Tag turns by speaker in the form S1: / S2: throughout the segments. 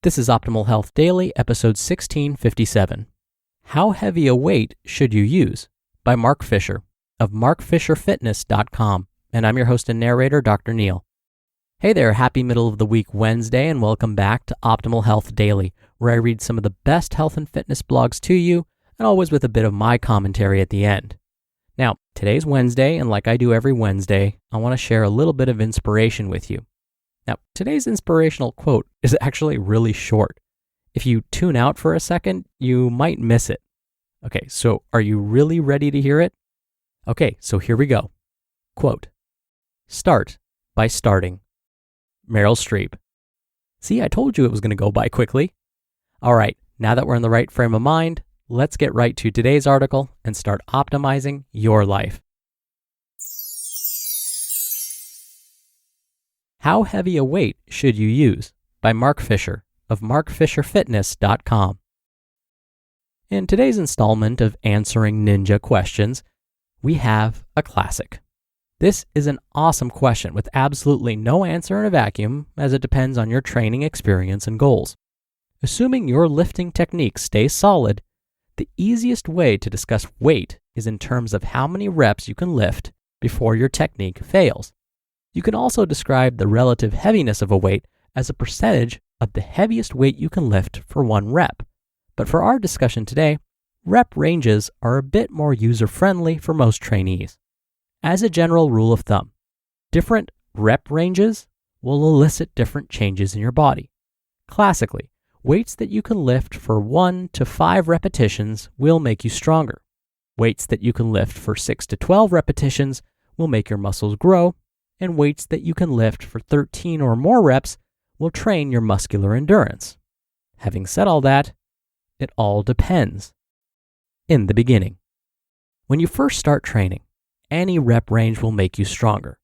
S1: This is Optimal Health Daily, episode 1657. How heavy a weight should you use? By Mark Fisher of MarkFisherFitness.com. And I'm your host and narrator, Dr. Neil. Hey there, happy middle of the week Wednesday, and welcome back to Optimal Health Daily, where I read some of the best health and fitness blogs to you, and always with a bit of my commentary at the end. Now, today's Wednesday, and like I do every Wednesday, I want to share a little bit of inspiration with you. Now, today's inspirational quote is actually really short. If you tune out for a second, you might miss it. Okay, so are you really ready to hear it? Okay, so here we go. Quote, "Start by starting." Meryl Streep. See, I told you it was going to go by quickly. All right, now that we're in the right frame of mind, let's get right to today's article and start optimizing your life. How heavy a weight should you use? By Mark Fisher of MarkFisherFitness.com. In today's installment of Answering Ninja Questions, we have a classic. This is an awesome question with absolutely no answer in a vacuum, as it depends on your training experience and goals. Assuming your lifting technique stays solid, the easiest way to discuss weight is in terms of how many reps you can lift before your technique fails. You can also describe the relative heaviness of a weight as a percentage of the heaviest weight you can lift for one rep. But for our discussion today, rep ranges are a bit more user-friendly for most trainees. As a general rule of thumb, different rep ranges will elicit different changes in your body. Classically, weights that you can lift for 1 to 5 repetitions will make you stronger. Weights that you can lift for 6 to 12 repetitions will make your muscles grow, and weights that you can lift for 13 or more reps will train your muscular endurance. Having said all that, it all depends. In the beginning, when you first start training, any rep range will make you stronger.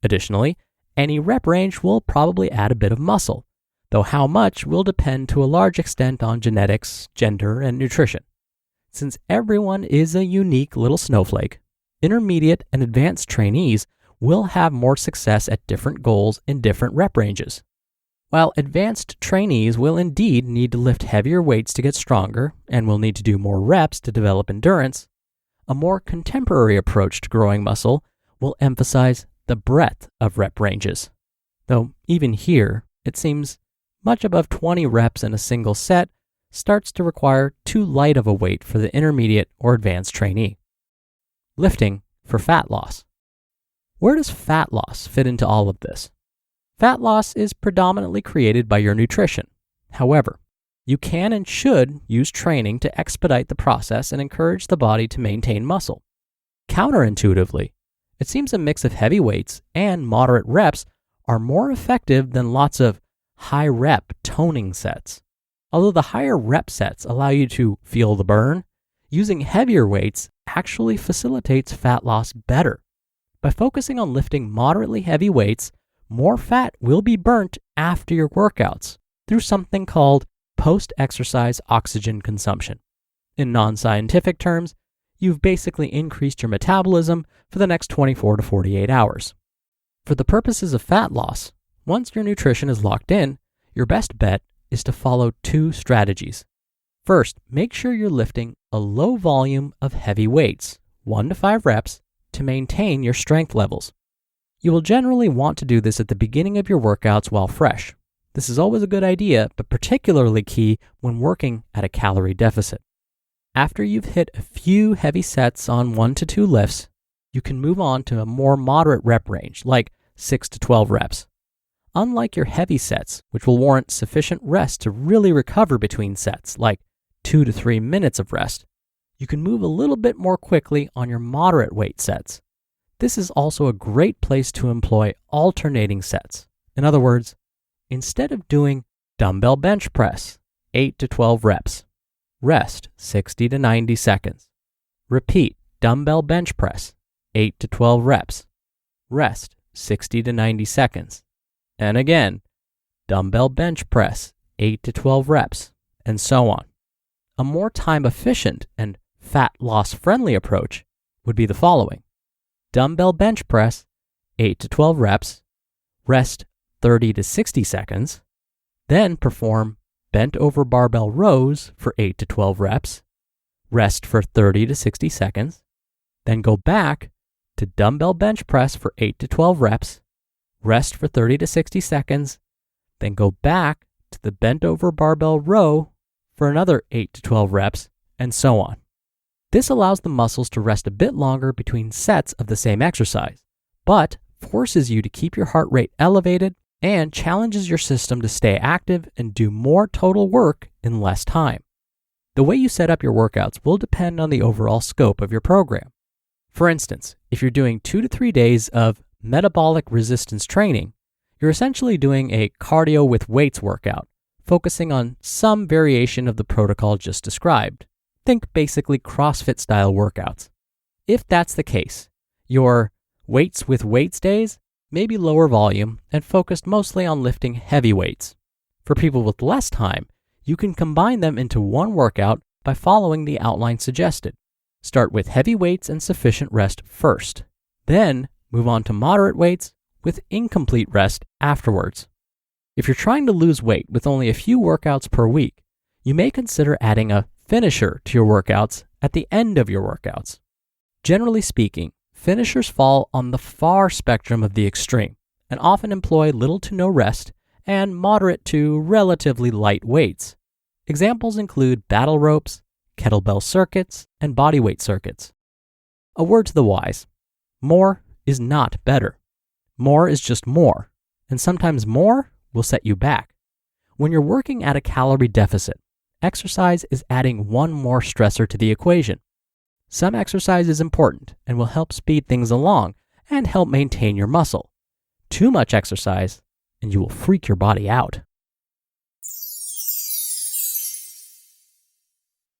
S1: Additionally, any rep range will probably add a bit of muscle, though how much will depend to a large extent on genetics, gender, and nutrition. Since everyone is a unique little snowflake, intermediate and advanced trainees will have more success at different goals in different rep ranges. While advanced trainees will indeed need to lift heavier weights to get stronger and will need to do more reps to develop endurance, a more contemporary approach to growing muscle will emphasize the breadth of rep ranges. Though even here, it seems much above 20 reps in a single set starts to require too light of a weight for the intermediate or advanced trainee. Lifting for fat loss. Where does fat loss fit into all of this? Fat loss is predominantly created by your nutrition. However, you can and should use training to expedite the process and encourage the body to maintain muscle. Counterintuitively, it seems a mix of heavy weights and moderate reps are more effective than lots of high rep toning sets. Although the higher rep sets allow you to feel the burn, using heavier weights actually facilitates fat loss better. By focusing on lifting moderately heavy weights, more fat will be burnt after your workouts through something called post-exercise oxygen consumption. In non-scientific terms, you've basically increased your metabolism for the next 24 to 48 hours. For the purposes of fat loss, once your nutrition is locked in, your best bet is to follow 2 strategies. First, make sure you're lifting a low volume of heavy weights, 1 to 5 reps, to maintain your strength levels. You will generally want to do this at the beginning of your workouts while fresh. This is always a good idea, but particularly key when working at a calorie deficit. After you've hit a few heavy sets on 1 to 2 lifts, you can move on to a more moderate rep range, like 6 to 12 reps. Unlike your heavy sets, which will warrant sufficient rest to really recover between sets, like 2 to 3 minutes of rest, you can move a little bit more quickly on your moderate weight sets. This is also a great place to employ alternating sets. In other words, instead of doing dumbbell bench press, 8 to 12 reps, rest 60 to 90 seconds. Repeat dumbbell bench press, 8 to 12 reps, rest 60 to 90 seconds. And again, dumbbell bench press, 8 to 12 reps, and so on. A more time-efficient and fat loss-friendly approach would be the following. Dumbbell bench press, 8 to 12 reps, rest 30 to 60 seconds, then perform bent over barbell rows for 8 to 12 reps, rest for 30 to 60 seconds, then go back to dumbbell bench press for 8 to 12 reps, rest for 30 to 60 seconds, then go back to the bent over barbell row for another 8 to 12 reps, and so on. This allows the muscles to rest a bit longer between sets of the same exercise, but forces you to keep your heart rate elevated and challenges your system to stay active and do more total work in less time. The way you set up your workouts will depend on the overall scope of your program. For instance, if you're doing 2 to 3 days of metabolic resistance training, you're essentially doing a cardio with weights workout, focusing on some variation of the protocol just described. Think basically CrossFit style workouts. If that's the case, your weights with weights days may be lower volume and focused mostly on lifting heavy weights. For people with less time, you can combine them into one workout by following the outline suggested. Start with heavy weights and sufficient rest first, then move on to moderate weights with incomplete rest afterwards. If you're trying to lose weight with only a few workouts per week, you may consider adding a finisher to your workouts at the end of your workouts. Generally speaking, finishers fall on the far spectrum of the extreme and often employ little to no rest and moderate to relatively light weights. Examples include battle ropes, kettlebell circuits, and bodyweight circuits. A word to the wise: more is not better. More is just more, and sometimes more will set you back. When you're working at a calorie deficit, exercise is adding one more stressor to the equation. Some exercise is important and will help speed things along and help maintain your muscle. Too much exercise, and you will freak your body out.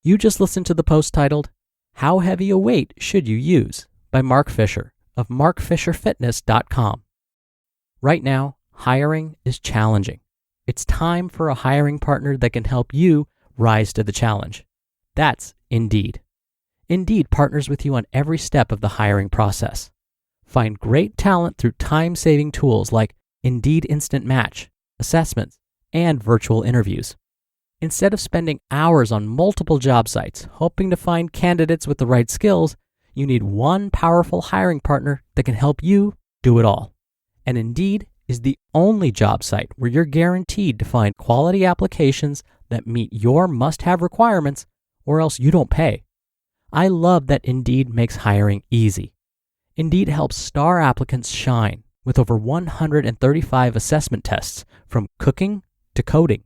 S1: You just listened to the post titled, "How Heavy a Weight Should You Use?" by Mark Fisher of MarkFisherFitness.com. Right now, hiring is challenging. It's time for a hiring partner that can help you rise to the challenge. That's Indeed. Indeed partners with you on every step of the hiring process. Find great talent through time-saving tools like Indeed Instant Match, assessments, and virtual interviews. Instead of spending hours on multiple job sites hoping to find candidates with the right skills, you need one powerful hiring partner that can help you do it all. And Indeed is the only job site where you're guaranteed to find quality applications that meet your must-have requirements, or else you don't pay. I love that Indeed makes hiring easy. Indeed helps star applicants shine with over 135 assessment tests from cooking to coding.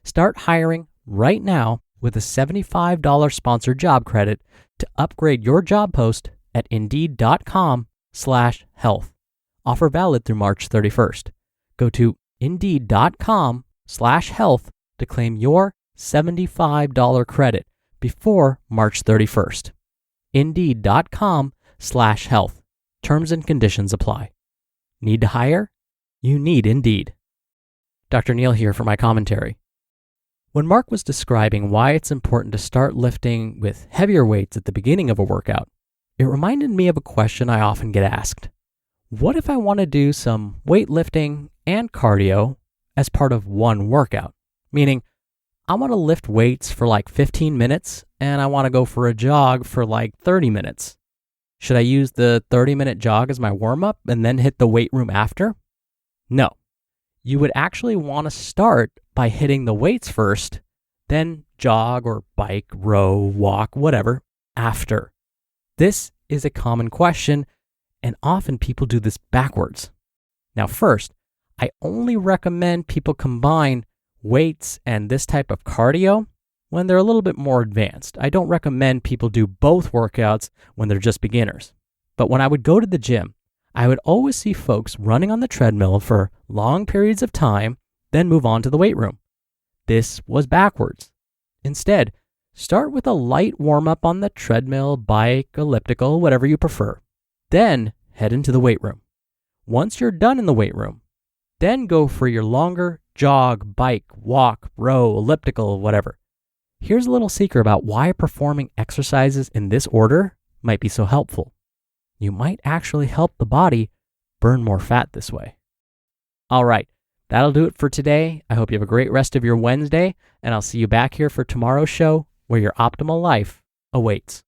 S1: Start hiring right now with a $75 sponsored job credit to upgrade your job post at Indeed.com/health. Offer valid through March 31st. Go to Indeed.com/health to claim your $75 credit before March 31st. Indeed.com/health. Terms and conditions apply. Need to hire? You need Indeed. Dr. Neal here for my commentary. When Mark was describing why it's important to start lifting with heavier weights at the beginning of a workout, it reminded me of a question I often get asked. What if I want to do some weightlifting and cardio as part of one workout? Meaning, I want to lift weights for like 15 minutes and I want to go for a jog for like 30 minutes. Should I use the 30-minute jog as my warm-up and then hit the weight room after? No. You would actually want to start by hitting the weights first, then jog or bike, row, walk, whatever, after. This is a common question, and often people do this backwards. Now first, I only recommend people combine weights and this type of cardio when they're a little bit more advanced. I don't recommend people do both workouts when they're just beginners. But when I would go to the gym, I would always see folks running on the treadmill for long periods of time, then move on to the weight room. This was backwards. Instead, start with a light warm-up on the treadmill, bike, elliptical, whatever you prefer. Then head into the weight room. Once you're done in the weight room, then go for your longer jog, bike, walk, row, elliptical, whatever. Here's a little secret about why performing exercises in this order might be so helpful. You might actually help the body burn more fat this way. All right, That'll do it for today. I hope you have a great rest of your Wednesday, and I'll see you back here for tomorrow's show where your optimal life awaits.